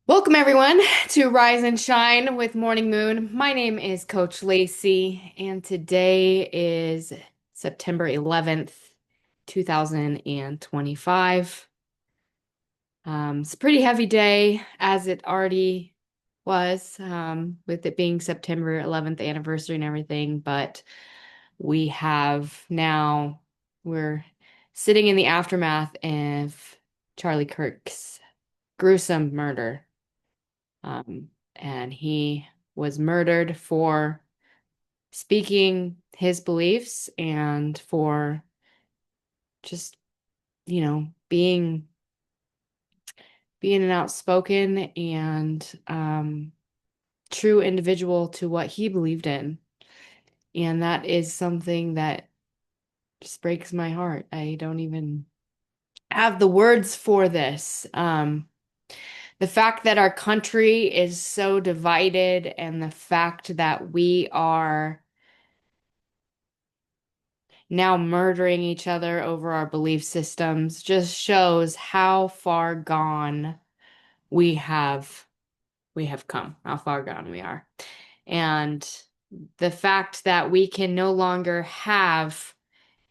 Welcome everyone to Rise and Shine with Morning Moon. My name is Coach Lacy, and today is September 11th, 2025. It's a pretty heavy day, as it already was, with it being September 11th anniversary and everything. But we have now, we're sitting in the aftermath of Charlie Kirk's gruesome murder. And he was murdered for speaking his beliefs and for just, being an outspoken and true individual to what he believed in. And that is something that just breaks my heart. I don't even have the words for this. The fact that our country is so divided and the fact that we are now murdering each other over our belief systems just shows how far gone we have we have come, how far gone we are. And the fact that we can no longer have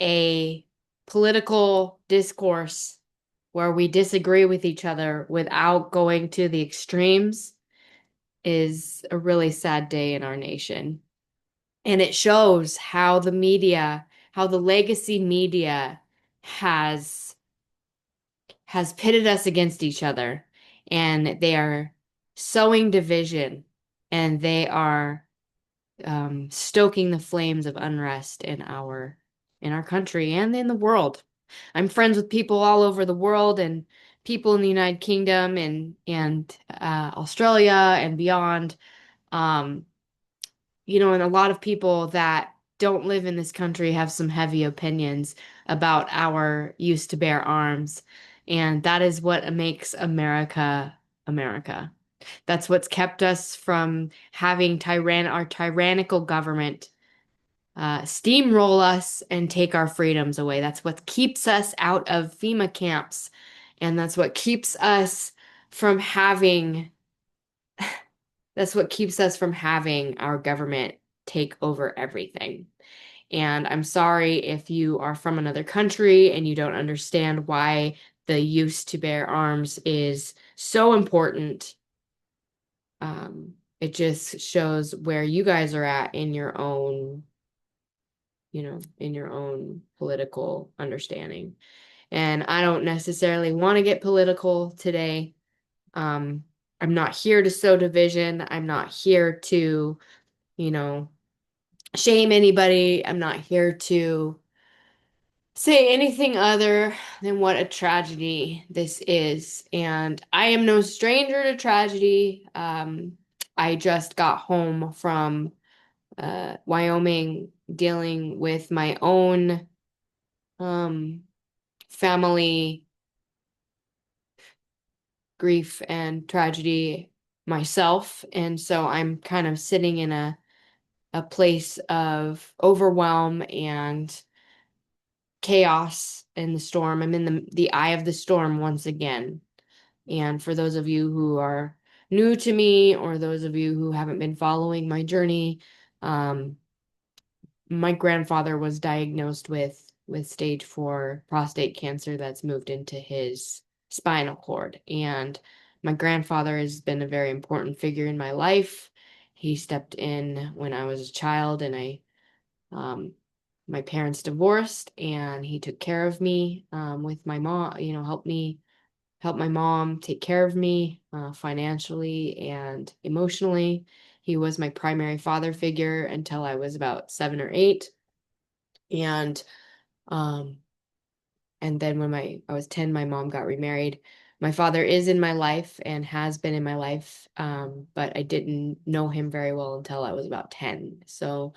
a political discourse where we disagree with each other without going to the extremes is a really sad day in our nation. And it shows how the media, how the legacy media has pitted us against each other, and they are sowing division, and they are stoking the flames of unrest in our country and in the world. I'm friends with people all over the world and people in the United Kingdom and Australia and beyond. Um, and a lot of people that don't live in this country have some heavy opinions about our use to bear arms. And that is what makes America America. That's what's kept us from having our tyrannical government steamroll us and take our freedoms away. That's what keeps us out of FEMA camps. And from having that's what keeps us from having our government take over everything. And I'm sorry if you are from another country and you don't understand why the use to bear arms is so important. It just shows where you guys are at in your own, in your own political understanding. And I don't necessarily want to get political today. Um, I'm not here to sow division. I'm not here to, you know, shame anybody. I'm not here to say anything other than what a tragedy this is. And I am no stranger to tragedy. I just got home from Wyoming dealing with my own um, family grief and tragedy myself. And so I'm kind of sitting in a place of overwhelm and chaos in the storm. I'm in the eye of the storm once again. And for those of you who are new to me, or those of you who haven't been following my journey, um, my grandfather was diagnosed with stage 4 prostate cancer that's moved into his spinal cord. And my grandfather has been a very important figure in my life. He stepped in when I was a child, and um, my parents divorced, and he took care of me with my mom, help my mom take care of me financially and emotionally. He was my primary father figure until I was about 7 or 8. And um, and then when I was 10, my mom got remarried. My father is in my life and has been in my life, but I didn't know him very well until I was about 10. So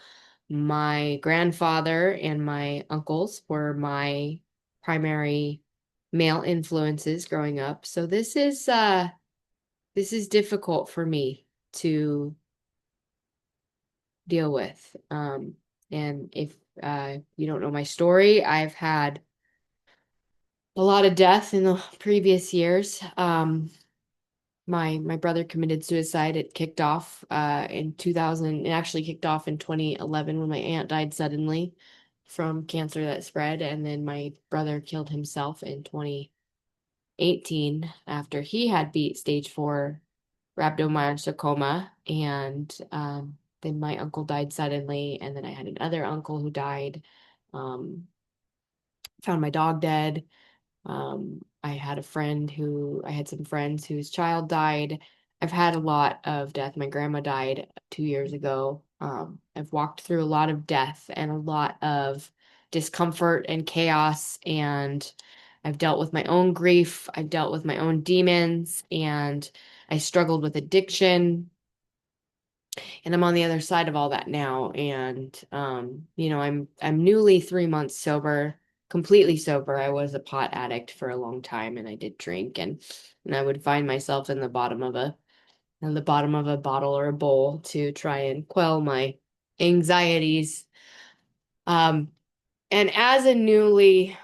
my grandfather and my uncles were my primary male influences growing up. So this is difficult for me to deal with. And if you don't know my story, I've had a lot of death in the previous years. My brother committed suicide. It kicked off in 2000. It actually kicked off in 2011 when my aunt died suddenly from cancer that spread, and then my brother killed himself in 2018 after he had beat stage 4 rhabdomyosarcoma, and then my uncle died suddenly, and then I had another uncle who died. Um, Found my dog dead. I had some friends whose child died. I've had a lot of death. My grandma died 2 years ago. I've walked through a lot of death and a lot of discomfort and chaos, and I've dealt with my own grief. I've dealt with my own demons, and I struggled with addiction, and I'm on the other side of all that now. And I'm newly 3 months sober, completely sober. I was a pot addict for a long time, and I did drink, and I would find myself in the bottom of a bottle or a bowl to try and quell my anxieties. Um, and as a newly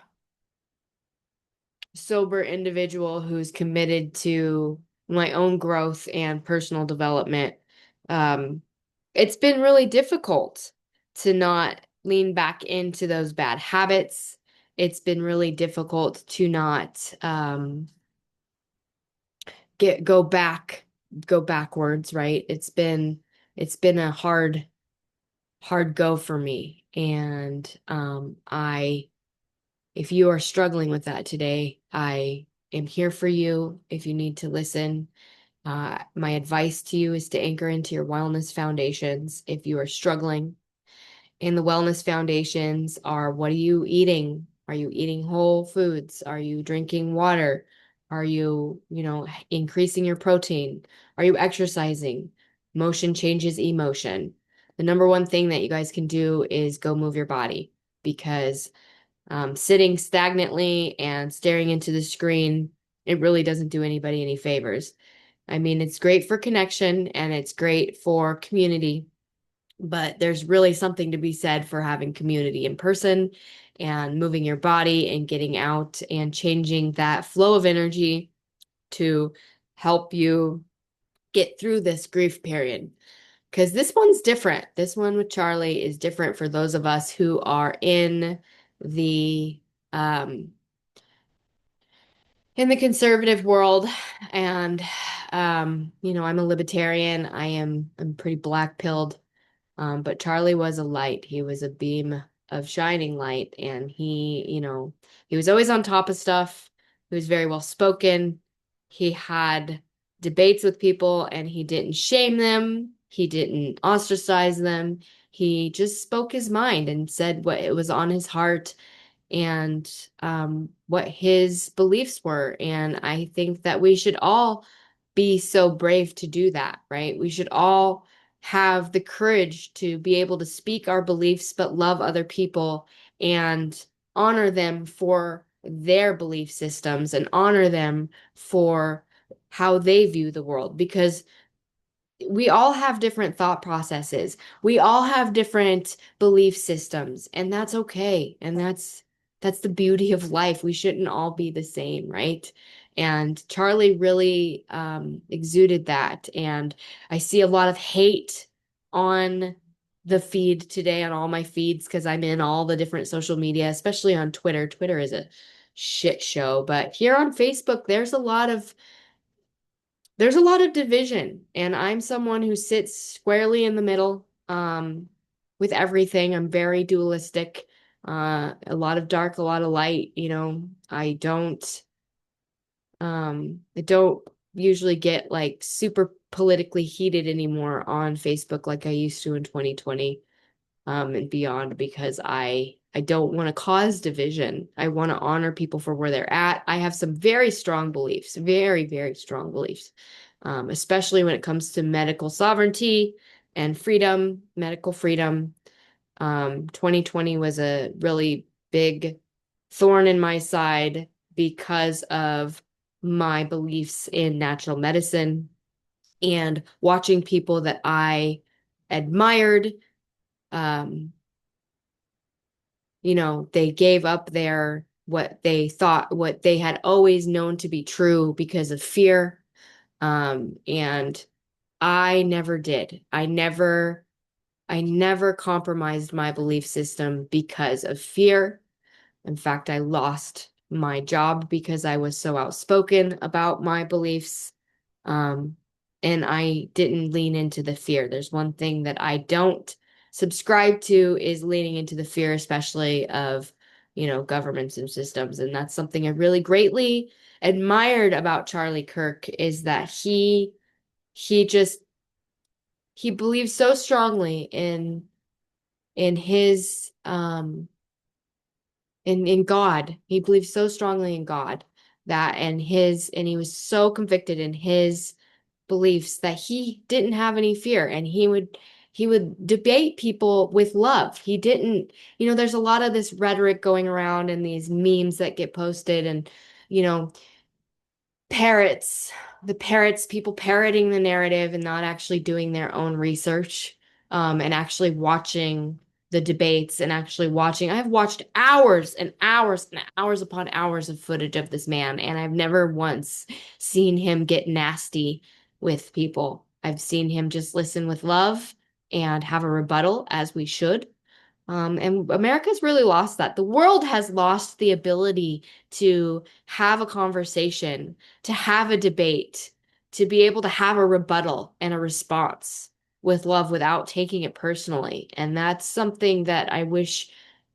sober individual who's committed to my own growth and personal development, um, it's been really difficult to not lean back into those bad habits. It's been really difficult to not get go backwards, right? It's been a hard go for me. And I if you are struggling with that today, I am here for you if you need to listen. My advice to you is to anchor into your wellness foundations if you are struggling. And the wellness foundations are: what are you eating? Are you eating whole foods? Are you drinking water? Are you, increasing your protein? Are you exercising? Motion changes emotion. The number one thing that you guys can do is go move your body, because sitting stagnantly and staring into the screen, it really doesn't do anybody any favors. I mean, it's great for connection and it's great for community, but there's really something to be said for having community in person and moving your body and getting out and changing that flow of energy to help you get through this grief period. Because this one's different. This one with Charlie is different for those of us who are the um in the conservative world. And I'm a libertarian. I'm pretty black pilled. But Charlie was a light. He was a beam of shining light, and he was always on top of stuff. He was very well spoken. He had debates with people, and he didn't shame them. He didn't ostracize them. He just spoke his mind and said what it was on his heart, and what his beliefs were. And I think that we should all be so brave to do that, right? We should all have the courage to be able to speak our beliefs, but love other people and honor them for their belief systems and honor them for how they view the world, because we all have different thought processes. We all have different belief systems, and that's okay. And that's the beauty of life. We shouldn't all be the same, right? And Charlie really exuded that. And I see a lot of hate on the feed today, on all my feeds, because I'm in all the different social media, especially on Twitter. Twitter is a shit show. But here on Facebook, there's a lot of division, and I'm someone who sits squarely in the middle with everything. I'm very dualistic, a lot of dark, a lot of light. I don't usually get like super politically heated anymore on Facebook like I used to in 2020 and beyond, because I don't want to cause division. I want to honor people for where they're at. I have some very strong beliefs, very, very strong beliefs, especially when it comes to medical sovereignty and freedom, medical freedom. 2020 was a really big thorn in my side because of my beliefs in natural medicine and watching people that I admired. Um, they gave up what they thought, what they had always known to be true, because of fear. And I never did. I never compromised my belief system because of fear. In fact, I lost my job because I was so outspoken about my beliefs. Um, and I didn't lean into the fear. There's one thing that I don't subscribe to is leaning into the fear, especially of, governments and systems. And that's something I really greatly admired about Charlie Kirk is that he just he believes so strongly in his in God. He believed so strongly in God that and he was so convicted in his beliefs that he didn't have any fear and he would debate people with love. He didn't, there's a lot of this rhetoric going around and these memes that get posted and you know parrots, the parrots, people parroting the narrative and not actually doing their own research, and actually watching the debates and actually watching. I have watched hours and hours and hours upon hours of footage of this man, and I've never once seen him get nasty with people. I've seen him just listen with love and have a rebuttal, as we should. And America's really lost that. The world has lost the ability to have a conversation, to have a debate, to be able to have a rebuttal and a response with love without taking it personally. And that's something that I wish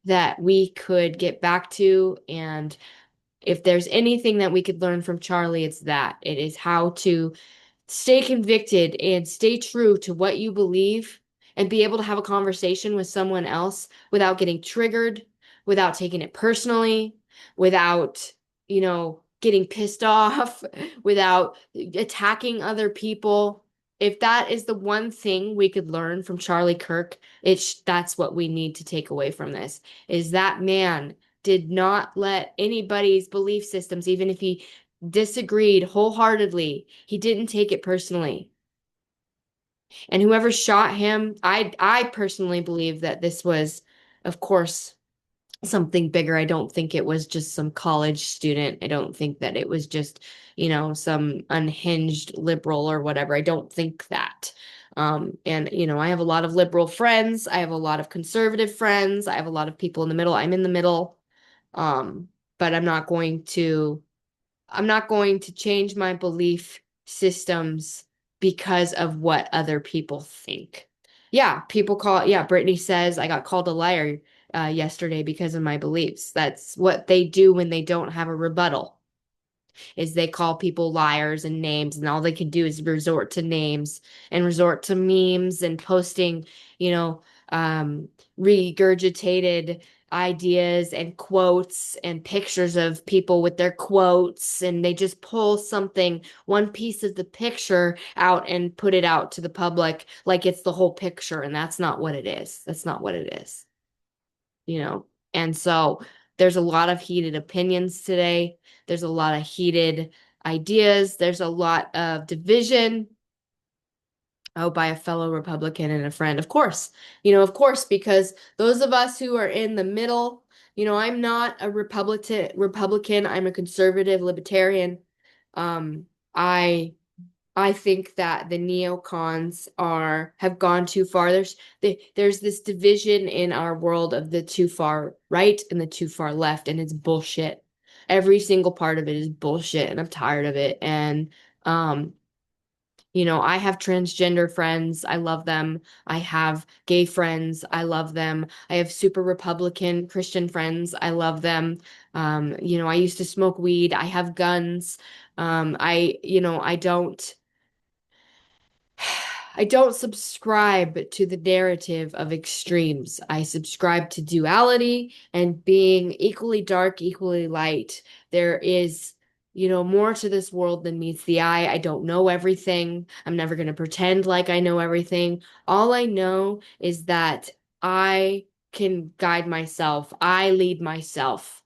that we could get back to. And if there's anything that we could learn from Charlie, it's that. It is how to stay convicted and stay true to what you believe and be able to have a conversation with someone else without getting triggered, without taking it personally, without, getting pissed off, without attacking other people. If that is the one thing we could learn from Charlie Kirk, that's what we need to take away from this, is that man did not let anybody's belief systems, even if he disagreed wholeheartedly. He didn't take it personally. And whoever shot him, I personally believe that this was, of course, something bigger. I don't think it was just some college student. I don't think that it was just, some unhinged liberal or whatever. I don't think that. And I have a lot of liberal friends. I have a lot of conservative friends. I have a lot of people in the middle. I'm in the middle. But I'm not going to change my belief systems because of what other people think. Yeah, Brittany says I got called a liar yesterday because of my beliefs. That's what they do when they don't have a rebuttal, is they call people liars and names, and all they can do is resort to names and resort to memes and posting, you know, regurgitated ideas and quotes and pictures of people with their quotes, and they just pull one piece of the picture out and put it out to the public like it's the whole picture, and that's not what it is. That's not what it is, you know. And so there's a lot of heated opinions today. There's a lot of heated ideas. There's a lot of division. Oh, by a fellow Republican and a friend. Of course, because those of us who are in the middle, I'm not a Republican, I'm a conservative libertarian. Um, I I think that the neocons have gone too far. There's this division in our world of the too far right and the too far left, and it's bullshit. Every single part of it is bullshit, and I'm tired of it. And um, I have transgender friends. I love them. I have gay friends. I love them. I have super Republican Christian friends. I love them. I used to smoke weed. I have guns. I don't. I don't subscribe to the narrative of extremes. I subscribe to duality and being equally dark, equally light. There is, more to this world than meets the eye. I don't know everything. I'm never going to pretend like I know everything. All I know is that I can guide myself. I lead myself.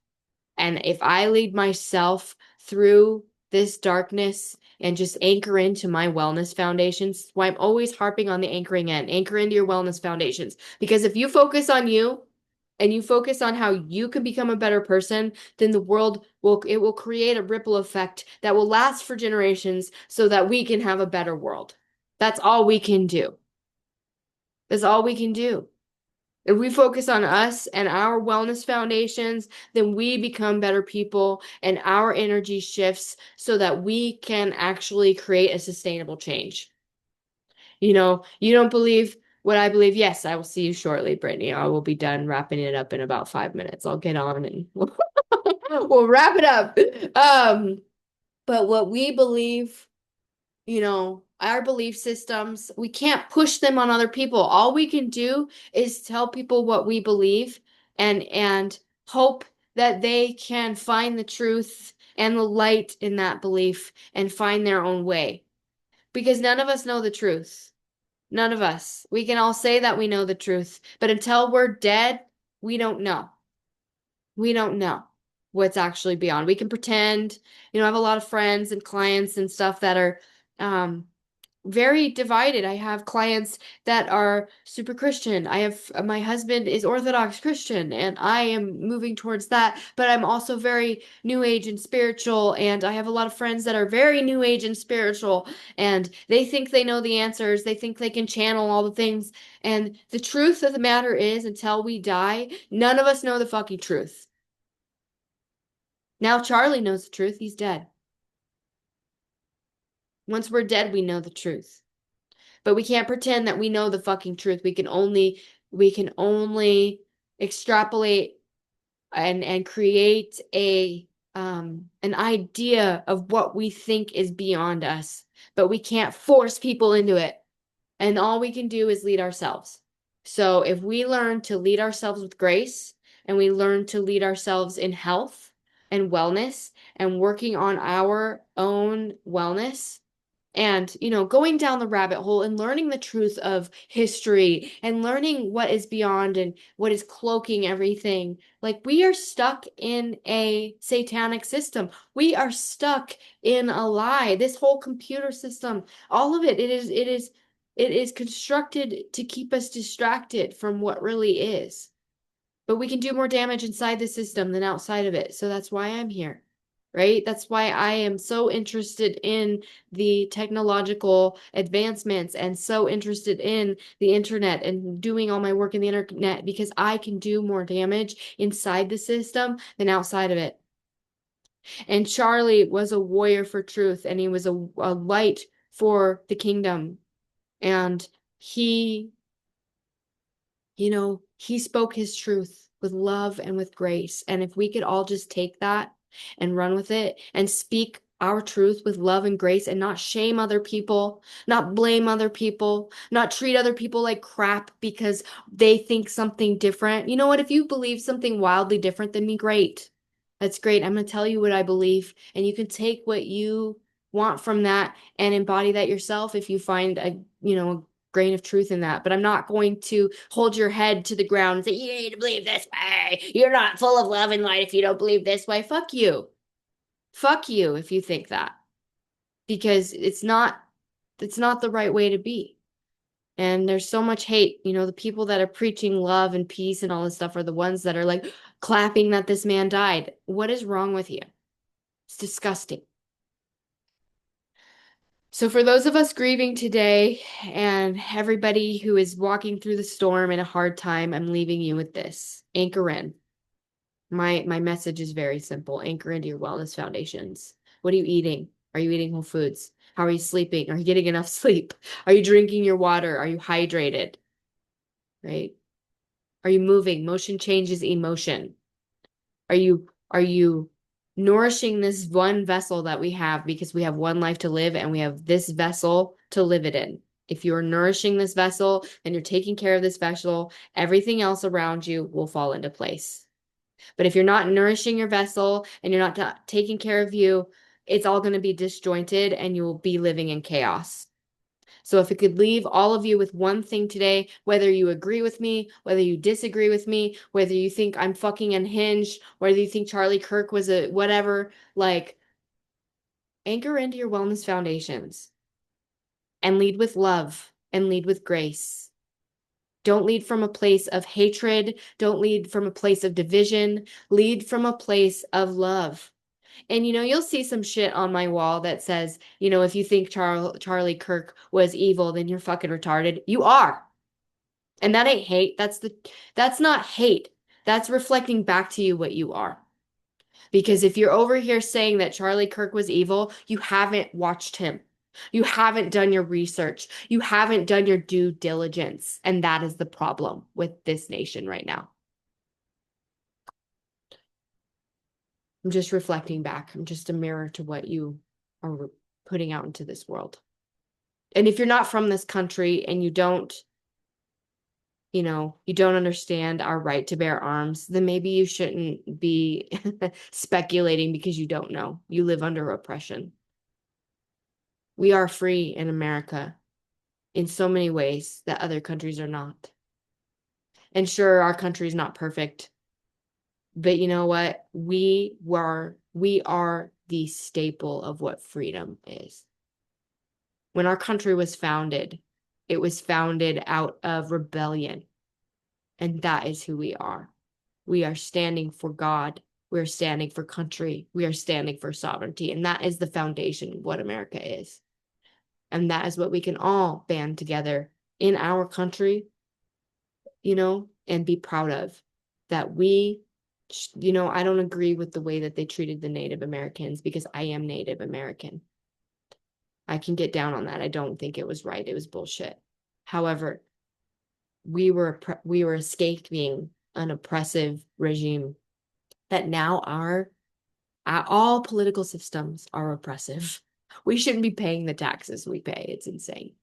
And if I lead myself through this darkness and just anchor into my wellness foundations, why I'm always harping on the anchoring end, anchor into your wellness foundations. Because if you focus on you, and you focus on how you can become a better person, then the world will create a ripple effect that will last for generations so that we can have a better world. That's all we can do. That's all we can do. If we focus on us and our wellness foundations, then we become better people and our energy shifts so that we can actually create a sustainable change. You don't believe what I believe. Yes, I will see you shortly, Brittany. I will be done wrapping it up in about 5 minutes. I'll get on and we'll wrap it up. But what we believe, our belief systems, we can't push them on other people. All we can do is tell people what we believe and hope that they can find the truth and the light in that belief and find their own way. Because none of us know the truth. None of us. We can all say that we know the truth, but until we're dead, we don't know. We don't know what's actually beyond. We can pretend, I have a lot of friends and clients and stuff that are very divided. I have clients that are super Christian. I have my husband is Orthodox Christian and I am moving towards that, but I'm also very new age and spiritual. And I have a lot of friends that are very new age and spiritual and they think they know the answers. They think they can channel all the things. And the truth of the matter is, until we die, none of us know the fucking truth. Now Charlie knows the truth. He's dead. Once we're dead, we know the truth. But we can't pretend that we know the fucking truth. We can only extrapolate and create an idea of what we think is beyond us. But we can't force people into it. And all we can do is lead ourselves. So if we learn to lead ourselves with grace and we learn to lead ourselves in health and wellness and working on our own wellness, and, going down the rabbit hole and learning the truth of history and learning what is beyond and what is cloaking everything. Like we are stuck in a satanic system. We are stuck in a lie. This whole computer system, all of it is constructed to keep us distracted from what really is. But we can do more damage inside the system than outside of it. So that's why I'm here. Right? That's why I am so interested in the technological advancements and so interested in the internet and doing all my work in the internet because I can do more damage inside the system than outside of it. And Charlie was a warrior for truth and he was a light for the kingdom. And he he spoke his truth with love and with grace. And if we could all just take that and run with it and speak our truth with love and grace and not shame other people, not blame other people, not treat other people like crap because they think something different. You know what? If you believe something wildly different than me, great. That's great. I'm going to tell you what I believe, and you can take what you want from that and embody that yourself if you find a grain of truth in that. But I'm not going to hold your head to the ground and say, you need to believe this way. You're not full of love and light if you don't believe this way. Fuck you. Fuck you if you think that. Because it's not the right way to be. And there's so much hate. The people that are preaching love and peace and all this stuff are the ones that are like clapping that this man died. What is wrong with you? It's disgusting. So, for those of us grieving today and everybody who is walking through the storm in a hard time, I'm leaving you with this. Anchor in. My message is very simple. Anchor into your wellness foundations. What are you eating? Are you eating whole foods? How are you sleeping? Are you getting enough sleep? Are you drinking your water? Are you hydrated? Right? Are you moving? Motion changes emotion. Are you nourishing this one vessel that we have because we have one life to live and we have this vessel to live it in? If you're nourishing this vessel and you're taking care of this vessel, everything else around you will fall into place. But if you're not nourishing your vessel and you're not taking care of you, it's all going to be disjointed and you will be living in chaos. So if it could leave all of you with one thing today, whether you agree with me, whether you disagree with me, whether you think I'm fucking unhinged, whether you think Charlie Kirk was a whatever, like anchor into your wellness foundations and lead with love and lead with grace. Don't lead from a place of hatred. Don't lead from a place of division. Lead from a place of love. And you'll see some shit on my wall that says, if you think Charlie Kirk was evil, then you're fucking retarded. You are. And that ain't hate. That's not hate. That's reflecting back to you what you are. Because if you're over here saying that Charlie Kirk was evil, you haven't watched him. You haven't done your research. You haven't done your due diligence. And that is the problem with this nation right now. I'm just reflecting back. I'm just a mirror to what you are putting out into this world. And if you're not from this country and you don't understand our right to bear arms, then maybe you shouldn't be speculating because you don't know. You live under oppression. We are free in America in so many ways that other countries are not. And sure, our country is not perfect. But you know what? We are the staple of what freedom is. When our country was founded, it was founded out of rebellion. And that is who we are. We are standing for God. We are standing for country. We are standing for sovereignty. And that is the foundation of what America is. And that is what we can all band together in our country, and be proud of. That I don't agree with the way that they treated the Native Americans because I am Native American. I can get down on that. I don't think it was right. It was bullshit. However, we were escaping an oppressive regime that now all political systems are oppressive. We shouldn't be paying the taxes we pay. It's insane.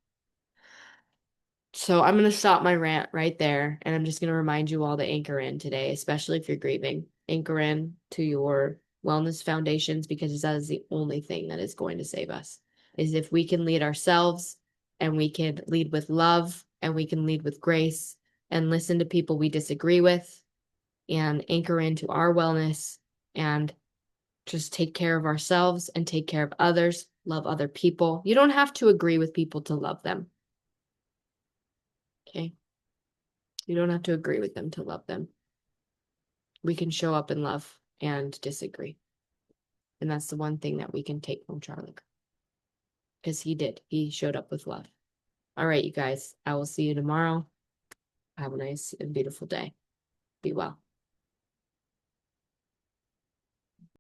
So I'm going to stop my rant right there, and I'm just going to remind you all to anchor in today, especially if you're grieving. Anchor in to your wellness foundations, because that is the only thing that is going to save us, is if we can lead ourselves, and we can lead with love, and we can lead with grace, and listen to people we disagree with, and anchor into our wellness, and just take care of ourselves and take care of others, love other people. You don't have to agree with people to love them. Okay? You don't have to agree with them to love them. We can show up in love and disagree. And that's the one thing that we can take from Charlie. Because he did. He showed up with love. All right, you guys. I will see you tomorrow. Have a nice and beautiful day. Be well.